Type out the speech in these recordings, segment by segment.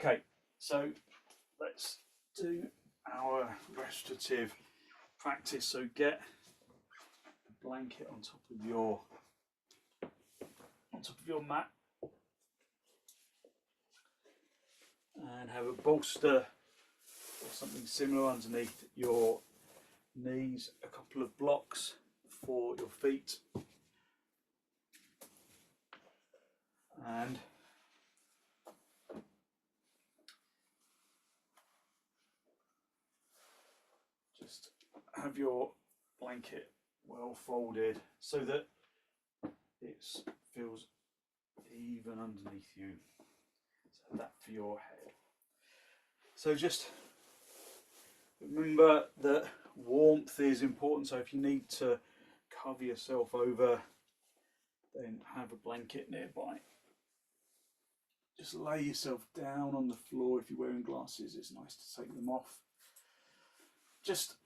Okay, so let's do our restorative practice. So get a blanket on top of your mat, and have a bolster or something similar underneath your knees, a couple of blocks for your feet, and just have your blanket well folded so that it feels even underneath you. So that for your head. So just remember that warmth is important, so if you need to cover yourself over, then have a blanket nearby. Just lay yourself down on the floor. If you're wearing glasses, it's nice to take them off. Just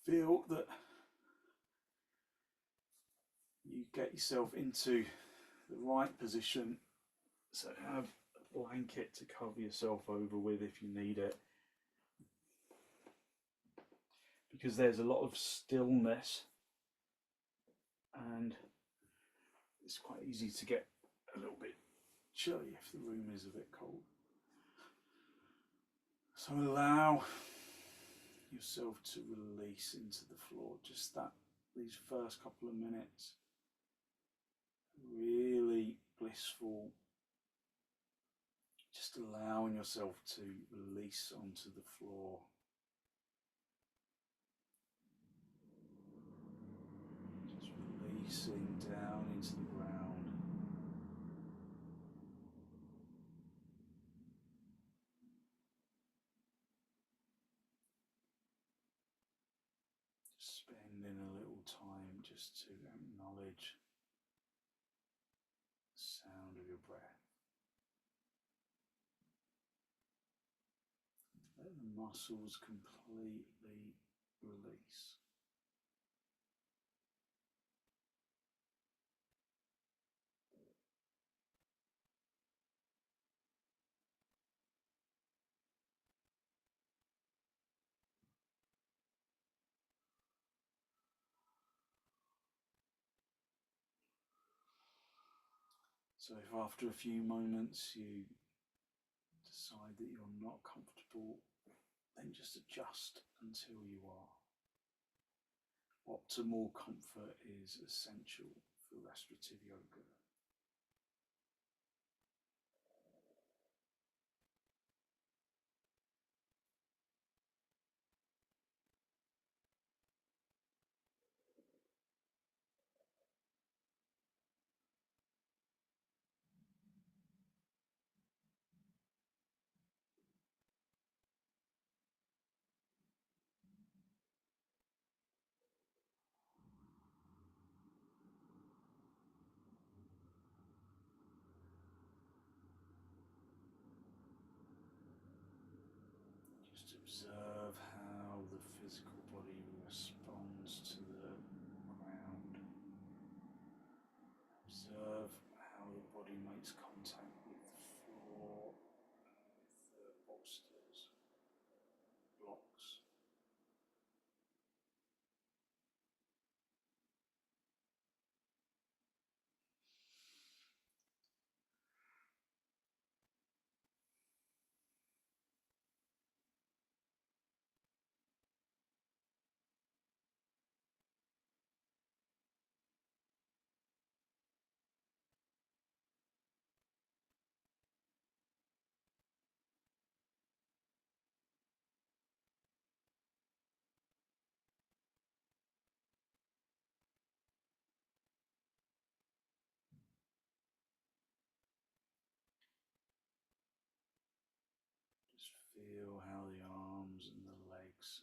feel that you get yourself into the right position. So have a blanket to cover yourself over with if you need it, because there's a lot of stillness and it's quite easy to get a little bit chilly if the room is a bit cold. So allow yourself to release into the floor. Just these first couple of minutes, really blissful. Just allowing yourself to release onto the floor. Just releasing down into the ground. Just spending a little time just to acknowledge the sound of your breath. Let the muscles completely release. So if after a few moments you decide that you're not comfortable, then just adjust until you are. Optimal comfort is essential for restorative yoga. Just observe how the physical body responds to the ground. Observe how the body makes contact with the floor, with the bolsters, blocks. Just feel how the arms and the legs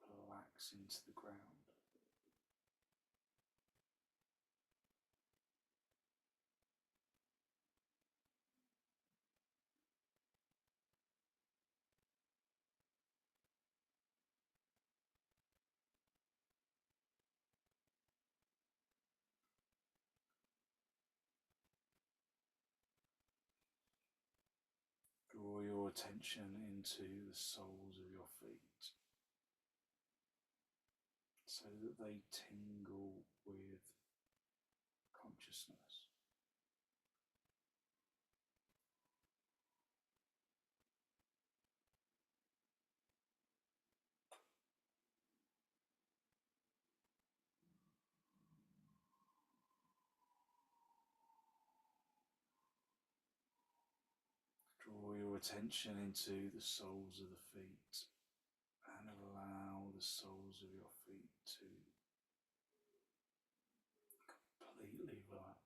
relax into the ground. attention into the soles of your feet so that they tingle with consciousness. Draw your attention into the soles of the feet and allow the soles of your feet to completely relax.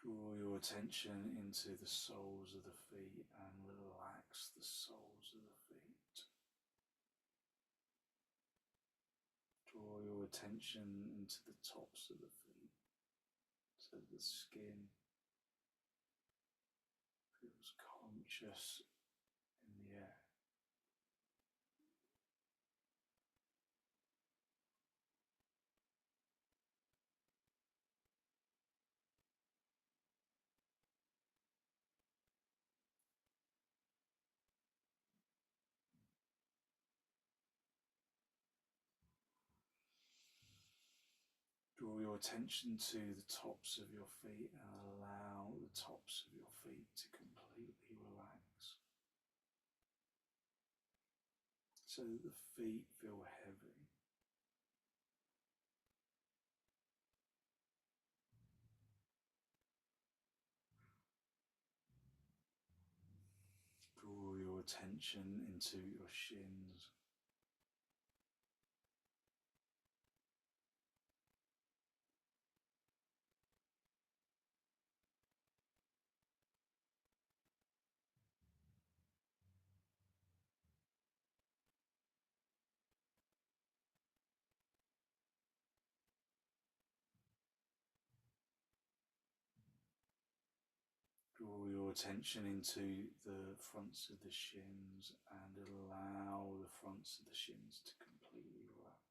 Draw your attention into the soles of the feet and relax the soles of the feet. Draw your attention into the tops of the feet so the skin feels conscious in the air. Draw your attention to the tops of your feet and allow the tops of your feet to completely relax so that the feet feel heavy. Draw your attention into your shins. Draw your attention into the fronts of the shins and allow the fronts of the shins to completely relax.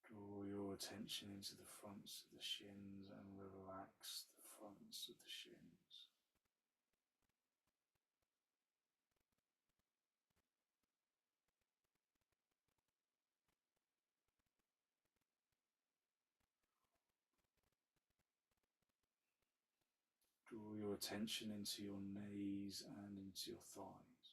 Draw your attention into the fronts of the shins and relax the fronts of the shins. Draw your attention into your knees and into your thighs.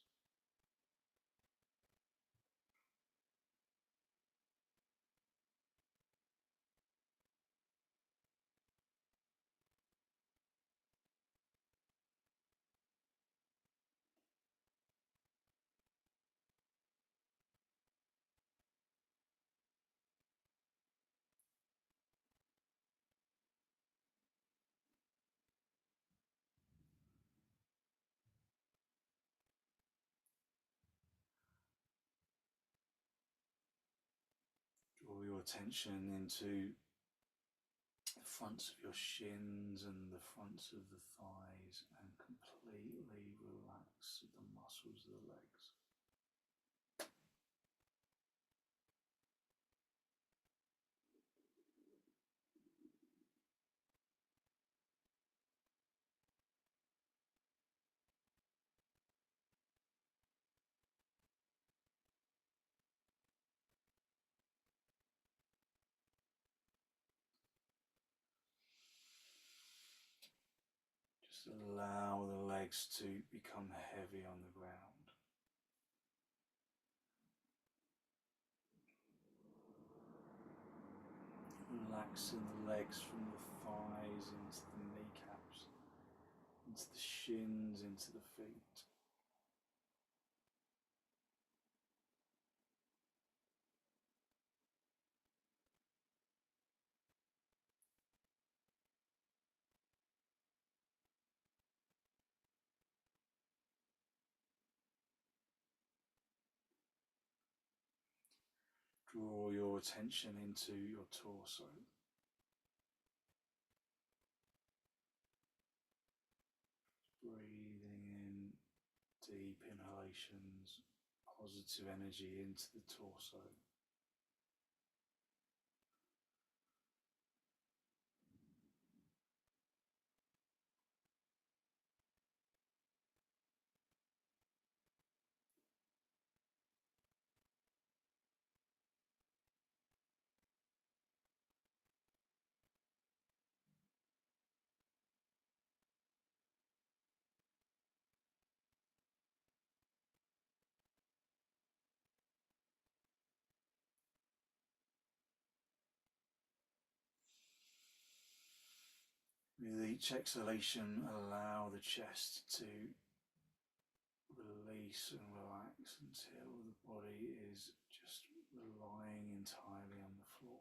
Draw your attention into the fronts of your shins and the fronts of the thighs and completely relax the muscles of the legs. Just allow the legs to become heavy on the ground. Relaxing the legs from the thighs into the kneecaps, into the shins, into the feet. Draw your attention into your torso. Breathing in deep inhalations, positive energy into the torso. With each exhalation, allow the chest to release and relax until the body is just relying entirely on the floor.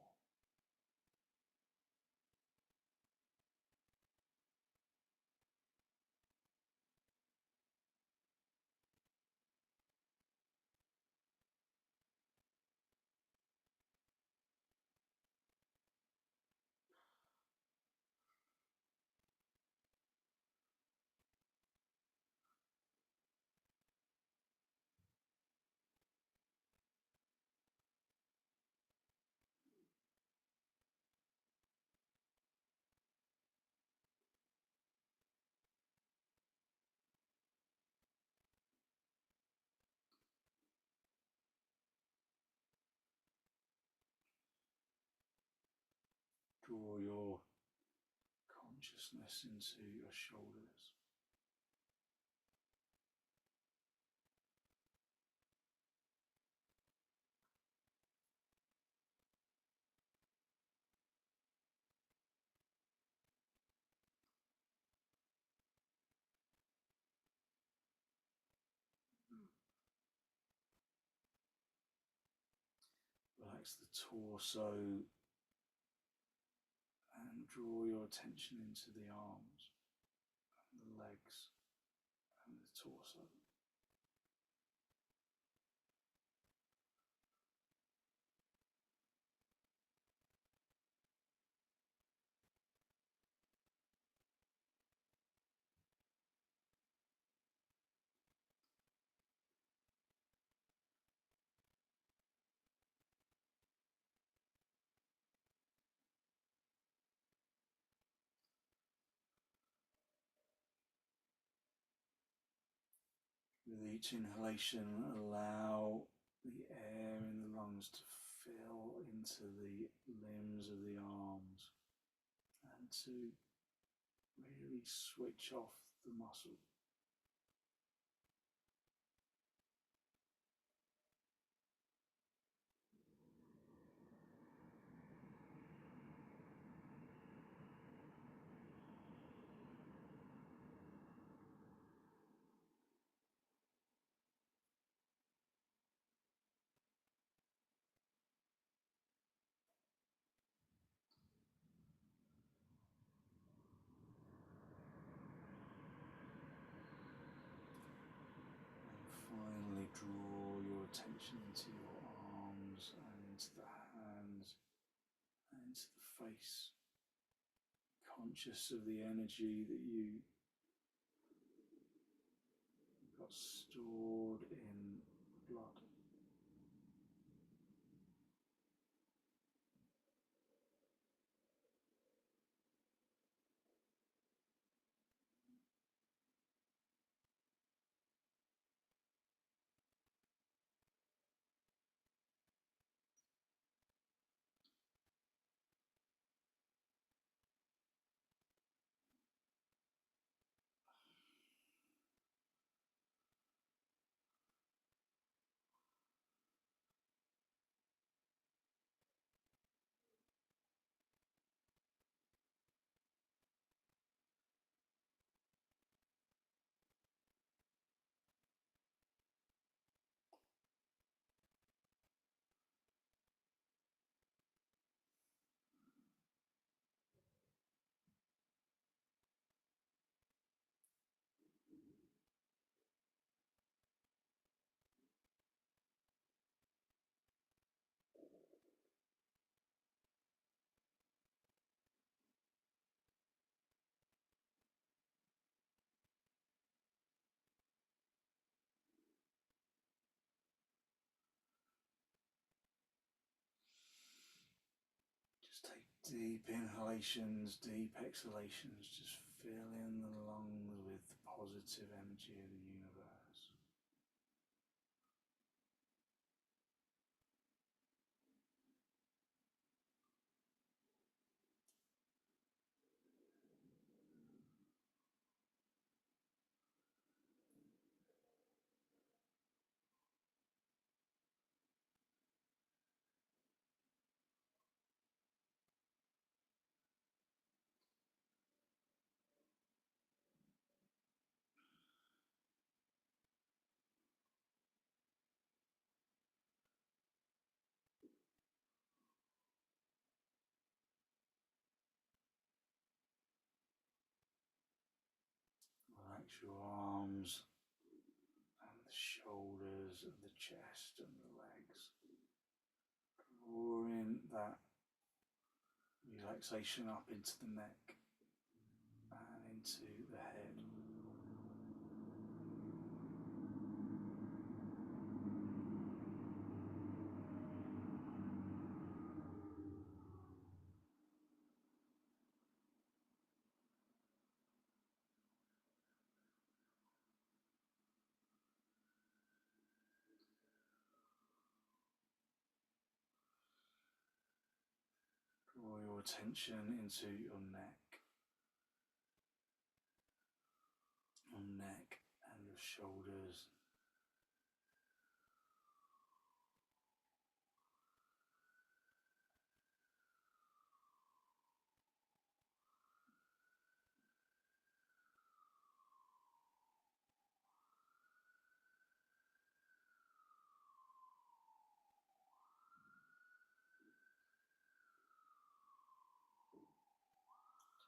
Draw your consciousness into your shoulders. Relax the torso and draw your attention into the arms and the legs and the torso. With each inhalation, allow the air in the lungs to fill into the limbs of the arms and to really switch off the muscle. Finally, draw your attention into your arms and into the hands and into the face, conscious of the energy that you got stored in blood. Just take deep inhalations, deep exhalations, just filling the lungs with the positive energy of the universe. Relax your arms and the shoulders and the chest and the legs. Drawing that relaxation up into the neck and into the head. Draw your attention into your neck and your shoulders.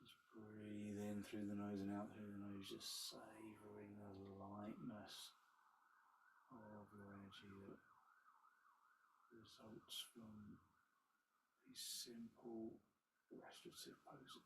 Just breathe in through the nose and out through the nose, just savouring the lightness of your energy that results from these simple restorative poses.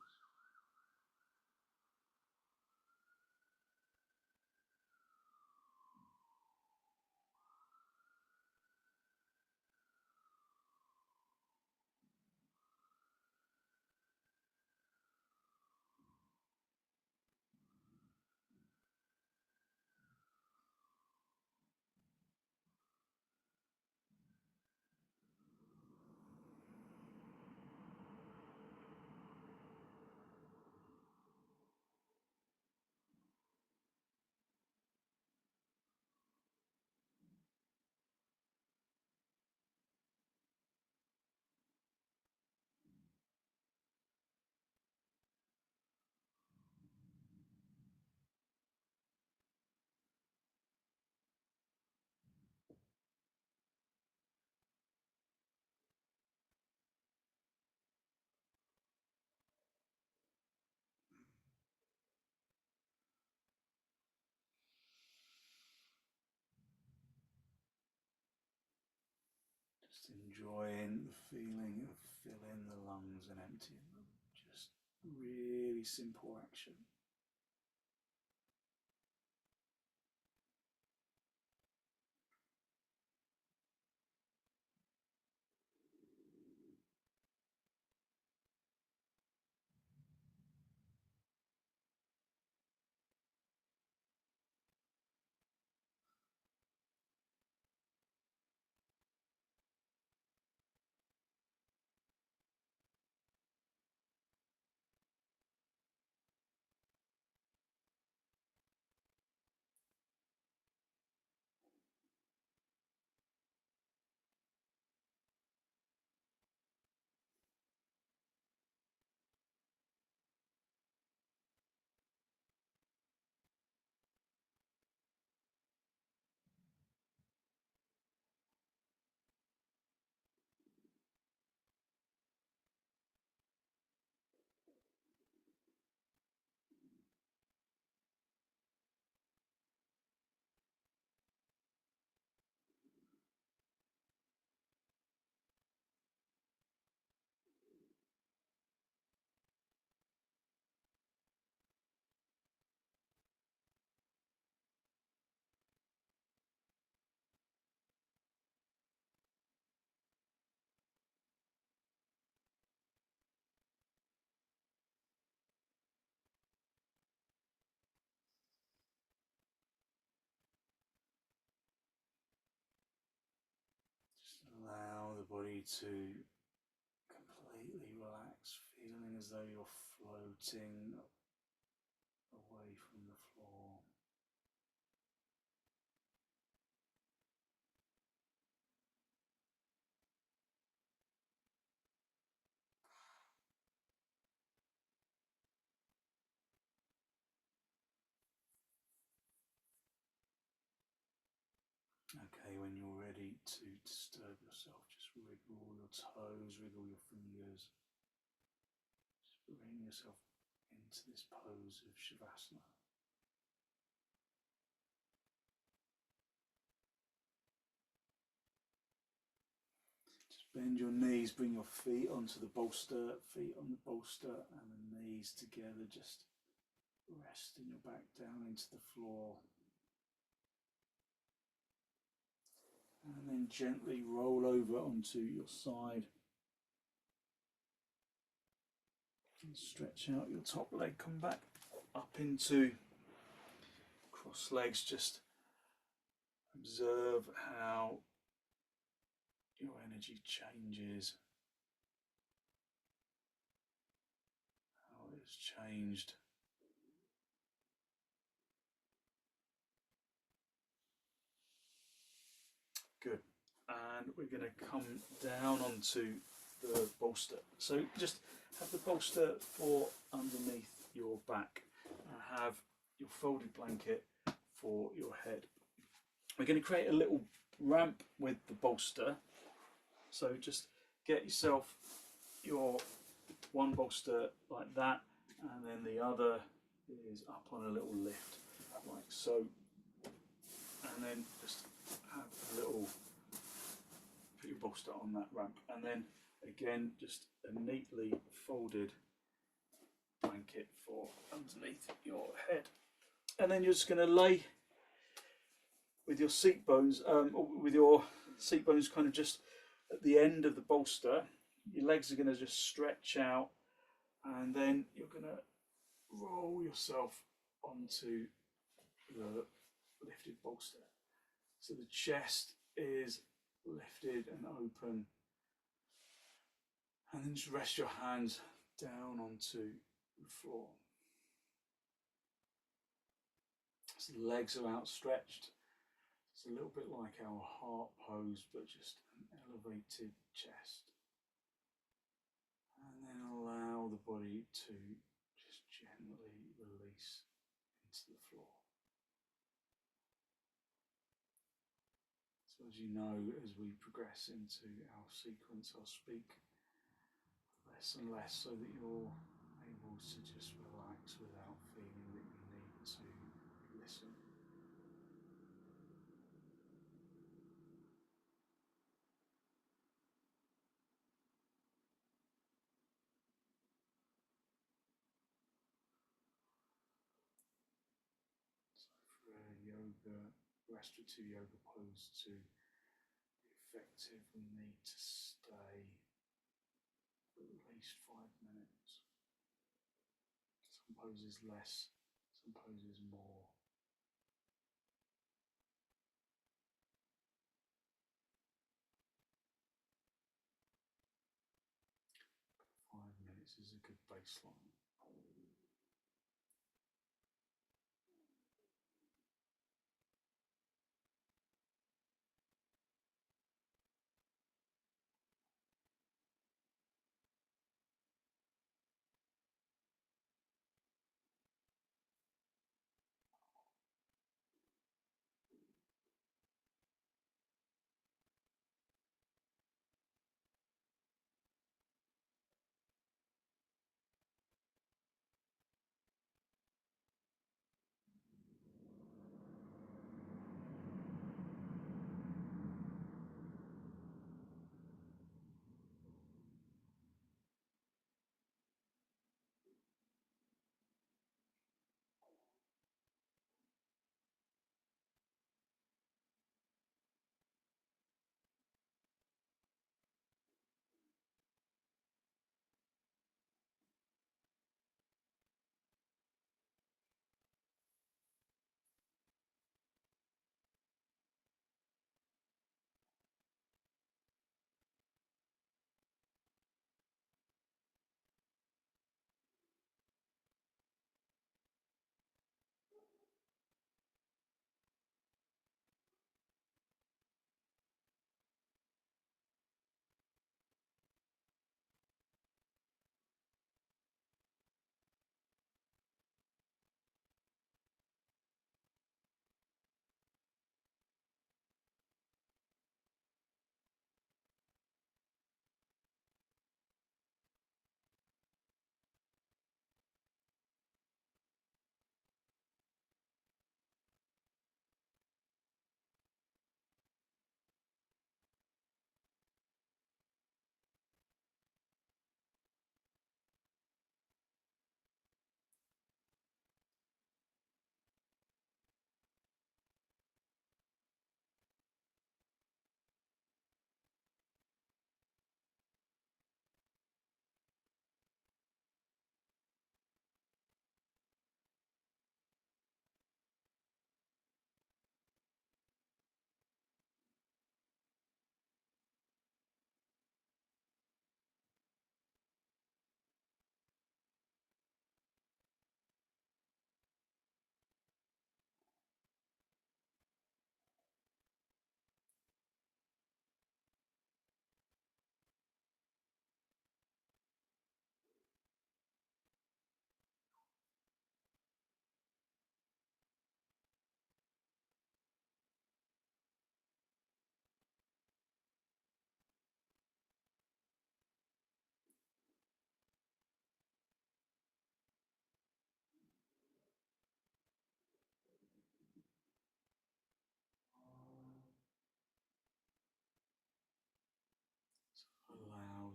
Just enjoying the feeling of filling the lungs and emptying them. Just really simple action. Allow the body to completely relax, feeling as though you're floating away from the floor. Okay, when you're ready to disturb yourself, just wriggle your toes, wriggle your fingers. Just bring yourself into this pose of Shavasana. Just bend your knees, bring your feet onto the bolster, feet on the bolster and the knees together, just resting your back down into the floor. And then gently roll over onto your side. And stretch out your top leg, come back up into cross legs. Just observe how your energy changes, how it's changed. Good. And we're going to come down onto the bolster. So just have the bolster for underneath your back and have your folded blanket for your head. We're going to create a little ramp with the bolster. So just get yourself your one bolster like that, and then the other is up on a little lift like so, and then just have a little, put your bolster on that ramp, and then again just a neatly folded blanket for underneath your head, and then you're just going to lay with your seat bones, kind of just at the end of the bolster. Your legs are going to just stretch out, and then you're going to roll yourself onto the lifted bolster. So the chest is lifted and open, and then just rest your hands down onto the floor. So the legs are outstretched. It's a little bit like our heart pose, but just an elevated chest. And then allow the body to just gently release into the floor. So as you know, as we progress into our sequence, I'll speak less and less so that you're able to just relax without feeling that you need to listen. So for a restorative yoga pose to be effective, we need to stay at least 5 minutes. Some poses less, some poses more. 5 minutes is a good baseline.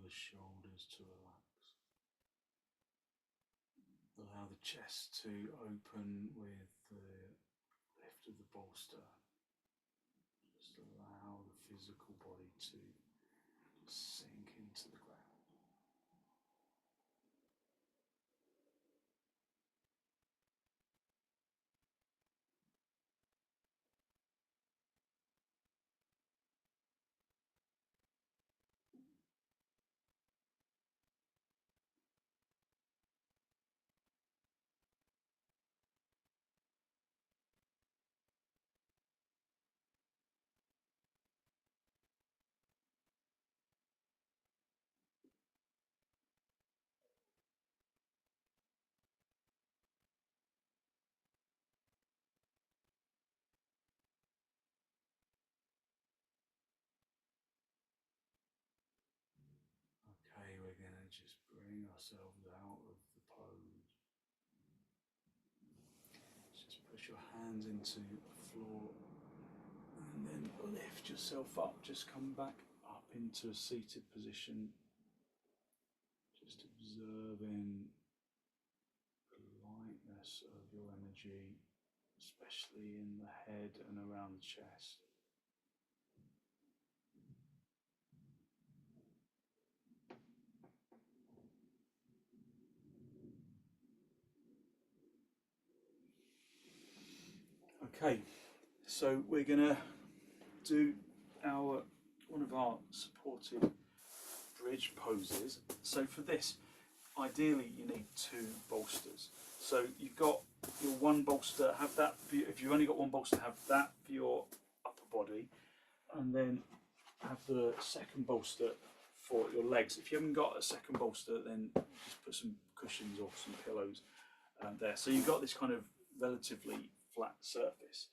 the shoulders to relax. Allow the chest to open with the lift of the bolster. Just allow the physical body to sink into the ground. Okay, we're going to just bring ourselves out of the pose. Just push your hands into the floor and then lift yourself up. Just come back up into a seated position. Just observing the lightness of your energy, especially in the head and around the chest. Okay, so we're going to do one of our supported bridge poses. So for this, ideally you need 2 bolsters. So you've got your one bolster, have that for if you've only got one bolster, have that for your upper body, and then have the second bolster for your legs. If you haven't got a second bolster, then just put some cushions or some pillows there. So you've got this kind of relatively flat surface.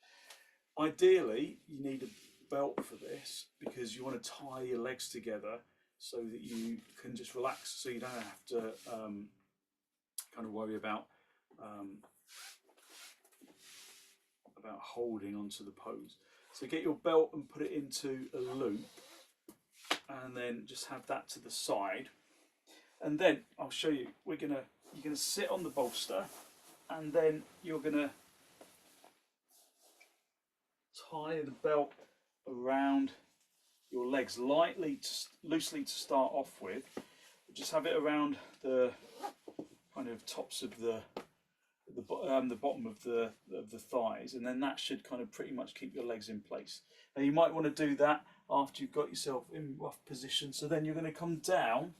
Ideally, you need a belt for this because you want to tie your legs together so that you can just relax, so you don't have to kind of worry about holding onto the pose. So get your belt and put it into a loop, and then just have that to the side. And then I'll show you. You're gonna sit on the bolster, and then you're gonna tie the belt around your legs loosely to start off with. Just have it around the kind of tops of the bottom of the thighs, and then that should kind of pretty much keep your legs in place. Now you might want to do that after you've got yourself in rough position. So then you're going to come down,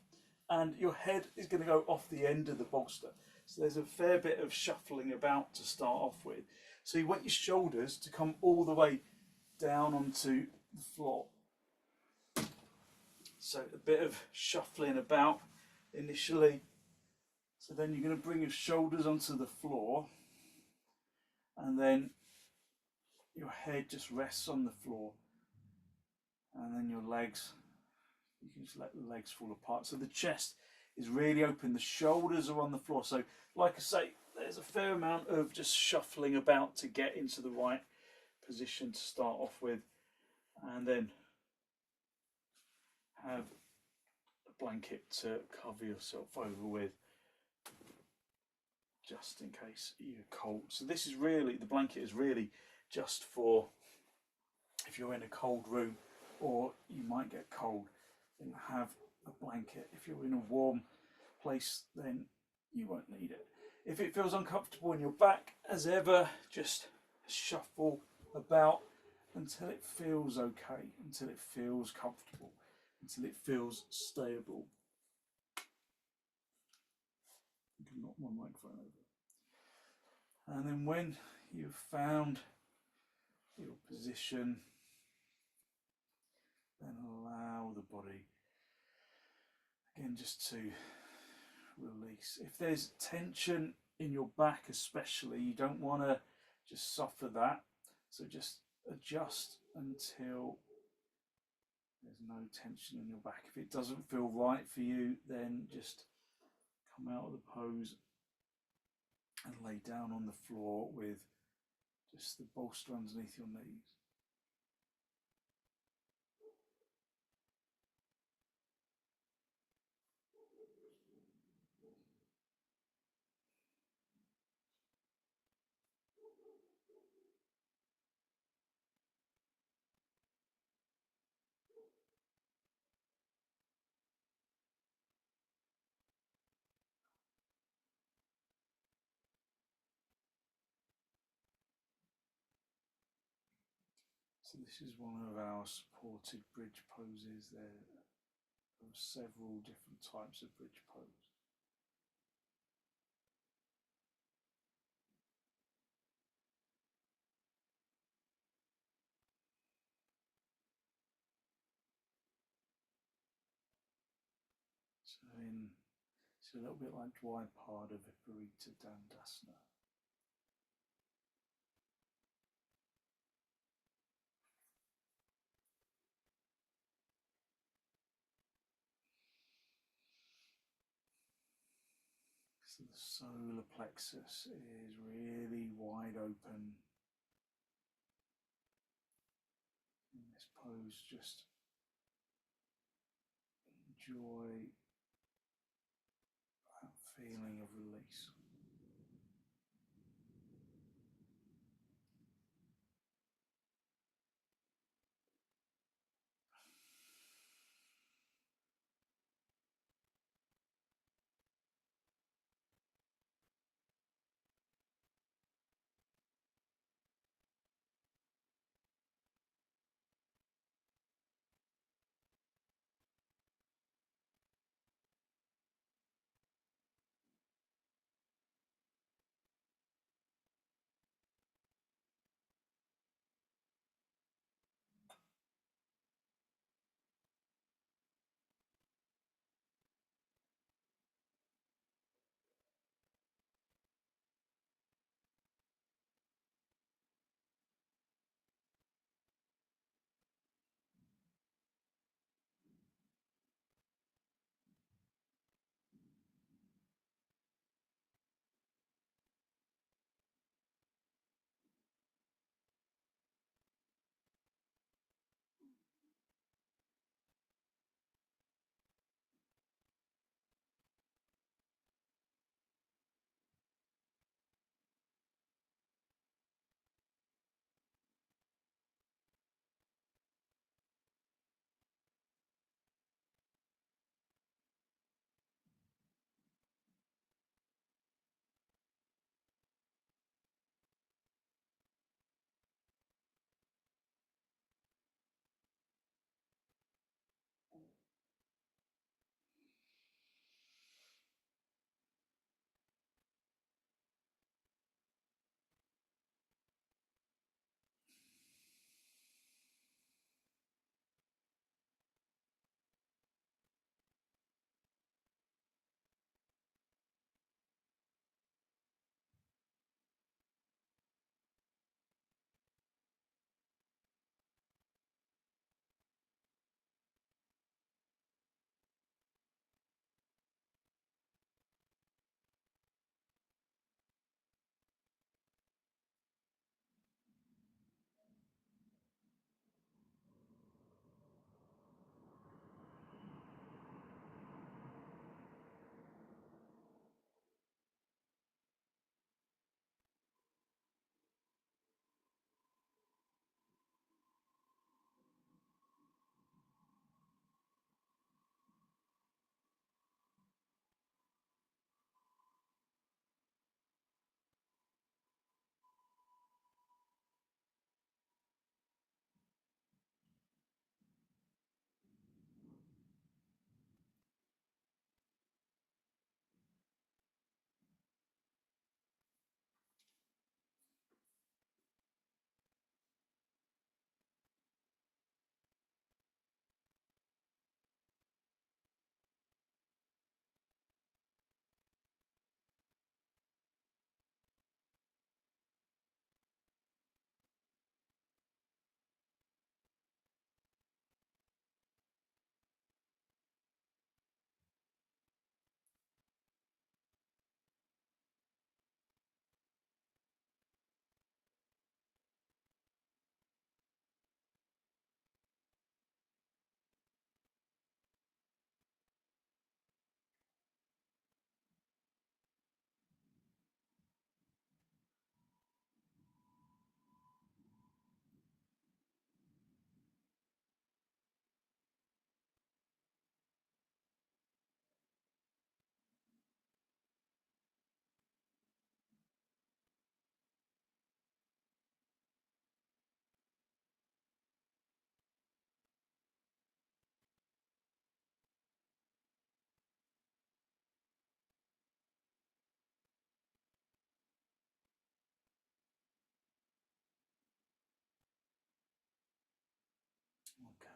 and your head is going to go off the end of the bolster. So there's a fair bit of shuffling about to start off with. So you want your shoulders to come all the way down onto the floor. So a bit of shuffling about initially. So then you're going to bring your shoulders onto the floor, and then your head just rests on the floor, and then your legs, you can just let the legs fall apart. So the chest is really open, the shoulders are on the floor. So like I say, there's a fair amount of just shuffling about to get into the right position to start off with, and then have a blanket to cover yourself over with, just in case you're cold. So this is really, the blanket is really just for if you're in a cold room or you might get cold, then have a blanket. If you're in a warm place, then you won't need it. If it feels uncomfortable in your back, as ever, just shuffle about until it feels okay, until it feels comfortable, until it feels stable. You can knock my microphone over. And then when you've found your position, then allow the body again just to release. If there's tension in your back especially, you don't want to just suffer that. So just adjust until there's no tension in your back. If it doesn't feel right for you, then just come out of the pose and lay down on the floor with just the bolster underneath your knees. So this is one of our supported bridge poses. There are several different types of bridge pose. So it's a little bit like Dvaipada Viparita Dandasana. So the solar plexus is really wide open in this pose. Just enjoy that feeling of release.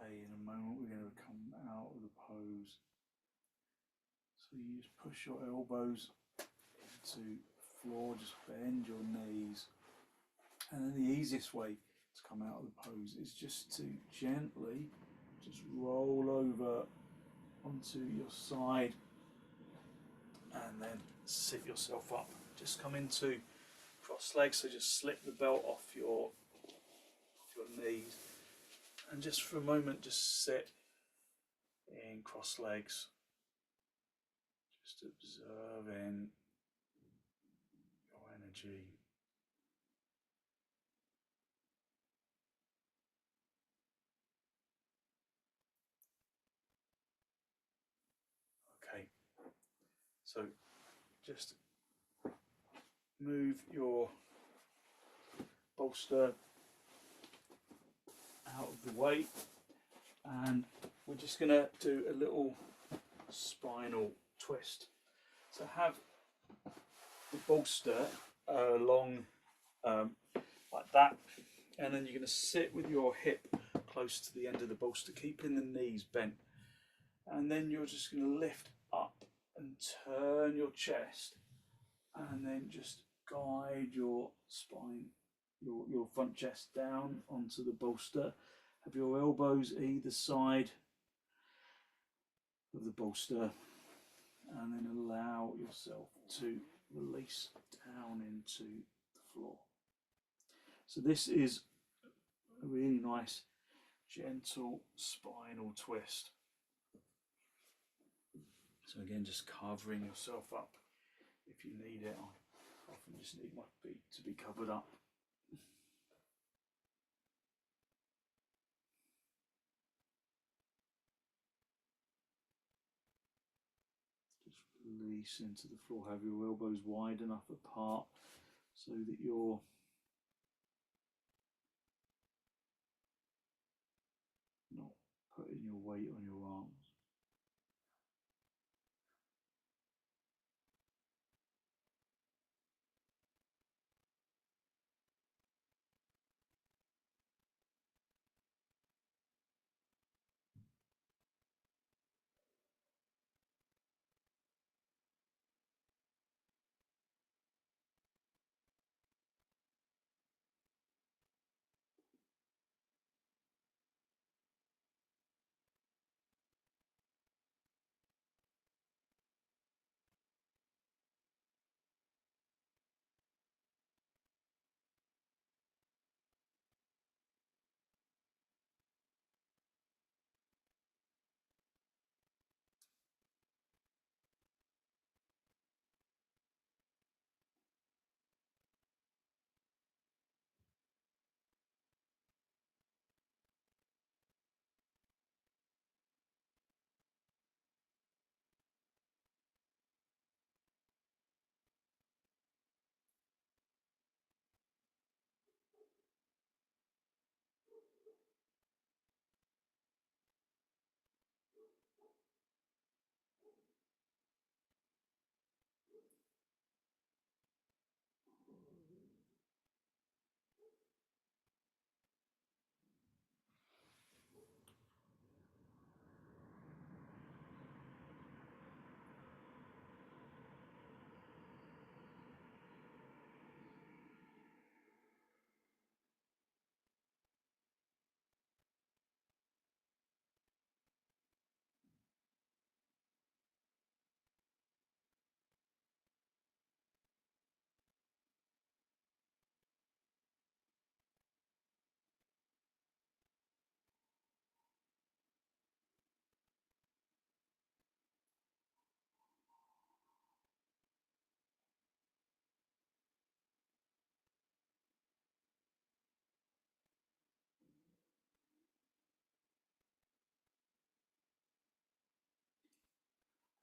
Okay, in a moment we're going to come out of the pose. So you just push your elbows into the floor, just bend your knees. And then the easiest way to come out of the pose is just to gently just roll over onto your side and then sit yourself up. Just come into cross legs, so just slip the belt off your knees and just for a moment just sit in cross legs, just observing your energy. Okay, so just move your bolster out of the way and we're just going to do a little spinal twist. So have the bolster along like that, and then you're going to sit with your hip close to the end of the bolster, keeping the knees bent, and then you're just going to lift up and turn your chest and then just guide your spine, your front chest down onto the bolster. Have your elbows either side of the bolster and then allow yourself to release down into the floor. So this is a really nice gentle spinal twist. So again, just covering yourself up if you need it. I often just need my feet to be covered up. Just release into the floor. Have your elbows wide enough apart so that you're not putting your weight on your arms.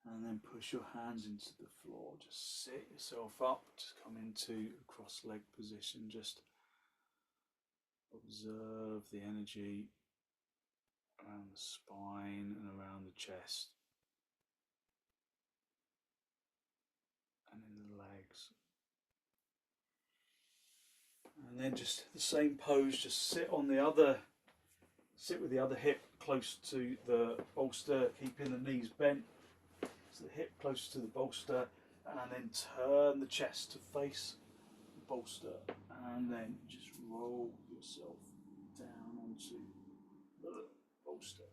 And then push your hands into the floor. Just sit yourself up. Just come into a cross-leg position. Just observe the energy around the spine and around the chest and in the legs. And then just the same pose, just sit on the other Sit with the other hip close to the bolster, keeping the knees bent. So the hip close to the bolster, and then turn the chest to face the bolster, and then just roll yourself down onto the bolster.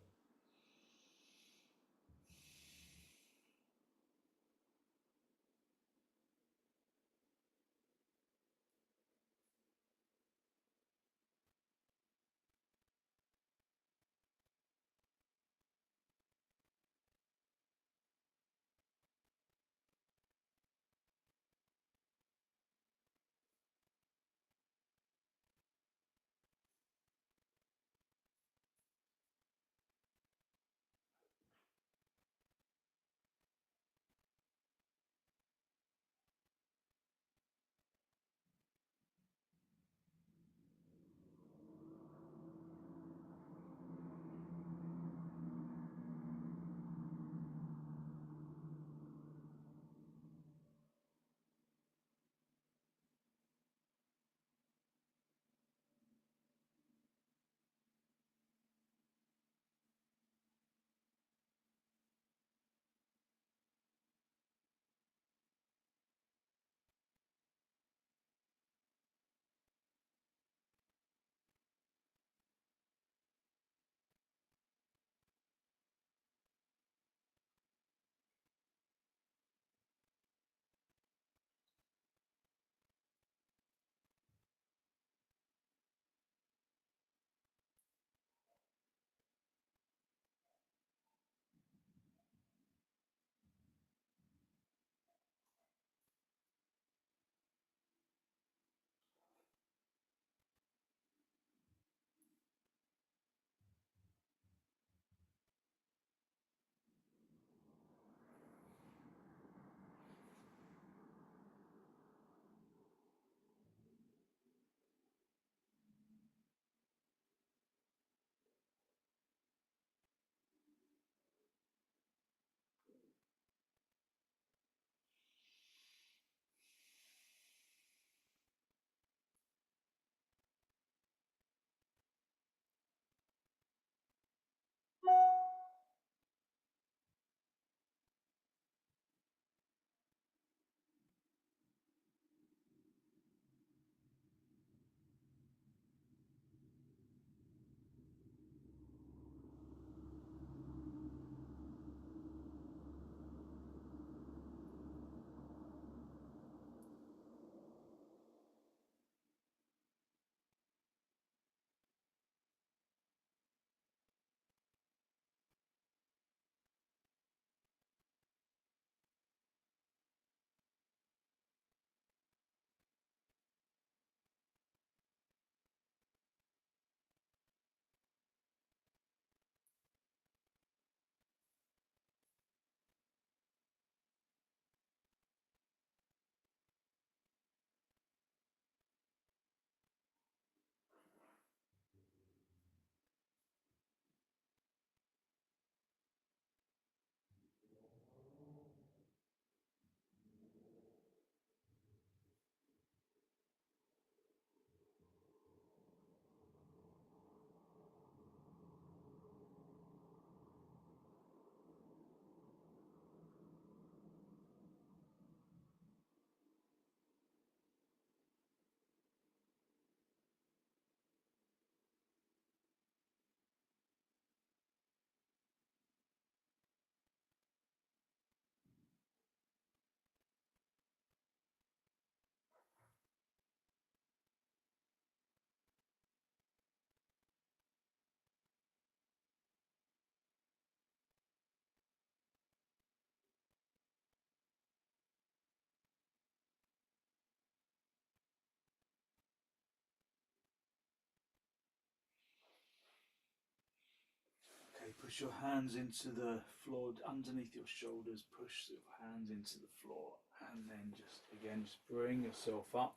Okay, push your hands into the floor underneath your shoulders, push your hands into the floor, and then just bring yourself up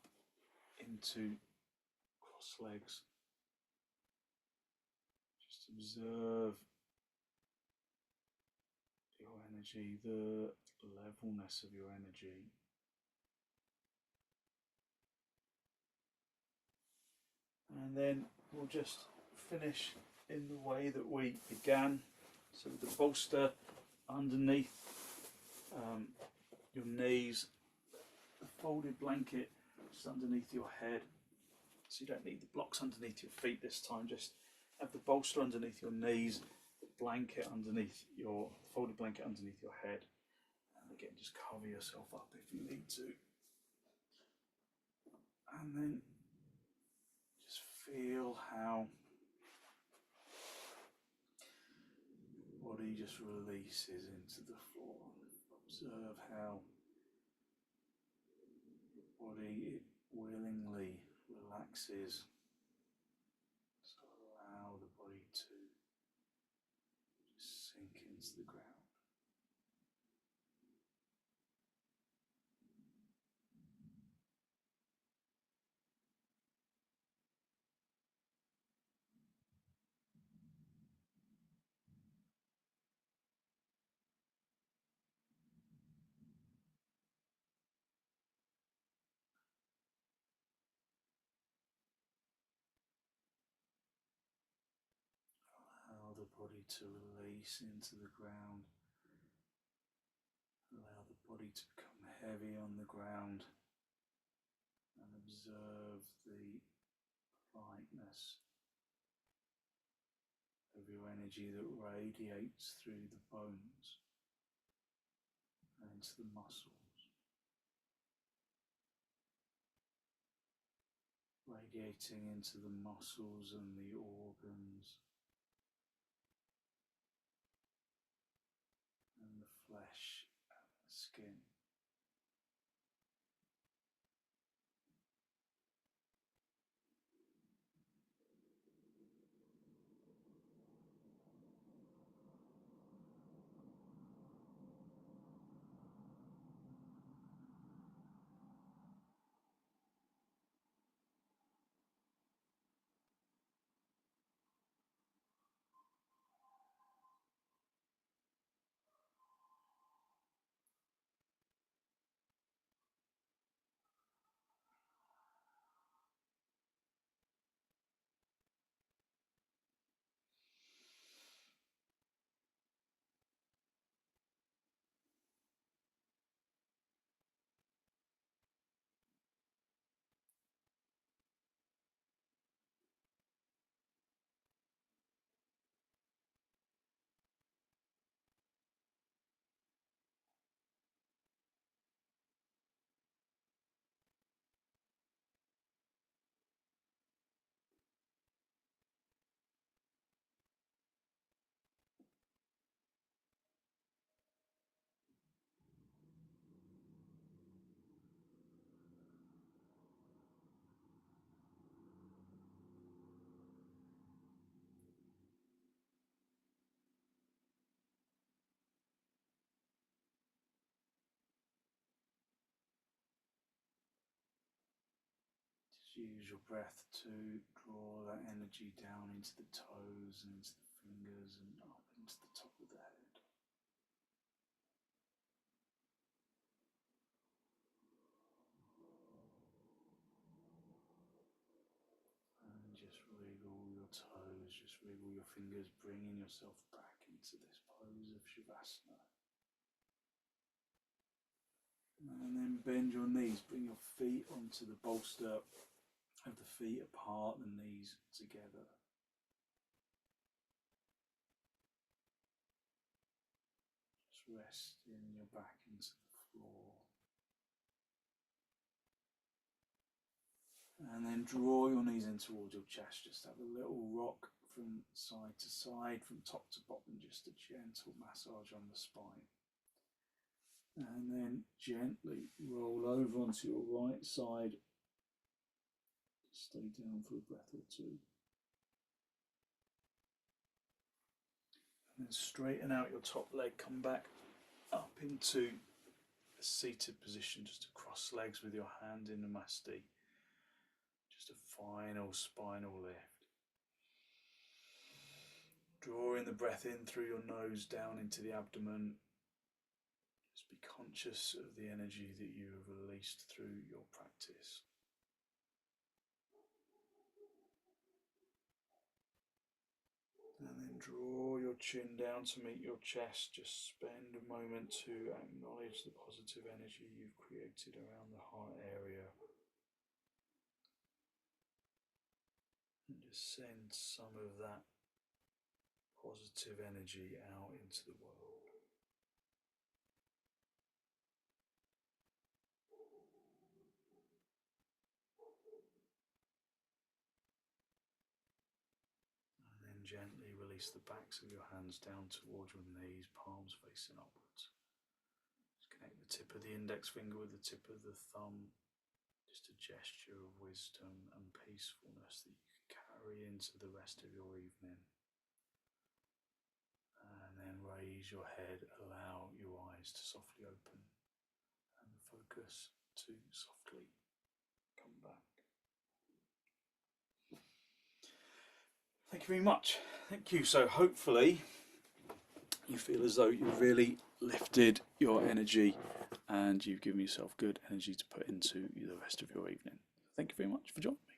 into cross legs. Just observe your energy, the levelness of your energy. And then we'll just finish in the way that we began. So with the bolster underneath your knees, the folded blanket just underneath your head. So you don't need the blocks underneath your feet this time, just have the bolster underneath your knees, the blanket underneath your, folded blanket underneath your head. And again, just cover yourself up if you need to. And then just feel how your body just releases into the floor. Observe how your body willingly relaxes. So allow the body to just sink into the ground. Allow the body to release into the ground. Allow the body to become heavy on the ground. And observe the lightness of your energy that radiates through the bones and into the muscles, radiating into the muscles and the organs and the flesh and the skin. Use your breath to draw that energy down into the toes and into the fingers and up into the top of the head. And just wriggle your toes, just wriggle your fingers, bringing yourself back into this pose of Shavasana. And then bend your knees, bring your feet onto the bolster. Have the feet apart, the knees together. Just resting your back into the floor. And then draw your knees in towards your chest. Just have a little rock from side to side, from top to bottom, just a gentle massage on the spine. And then gently roll over onto your right side. Stay down for a breath or two. And then straighten out your top leg, come back up into a seated position, just to cross legs with your hand in Namaste. Just a final spinal lift. Drawing the breath in through your nose down into the abdomen. Just be conscious of the energy that you have released through your practice. And then draw your chin down to meet your chest. Just spend a moment to acknowledge the positive energy you've created around the heart area. And just send some of that positive energy out into the world. And then gently release the backs of your hands down towards your knees, palms facing upwards. Just connect the tip of the index finger with the tip of the thumb. Just a gesture of wisdom and peacefulness that you can carry into the rest of your evening. And then raise your head, allow your eyes to softly open and the focus to softly come back. Thank you very much. Thank you. So hopefully you feel as though you've really lifted your energy and you've given yourself good energy to put into the rest of your evening. Thank you very much for joining me.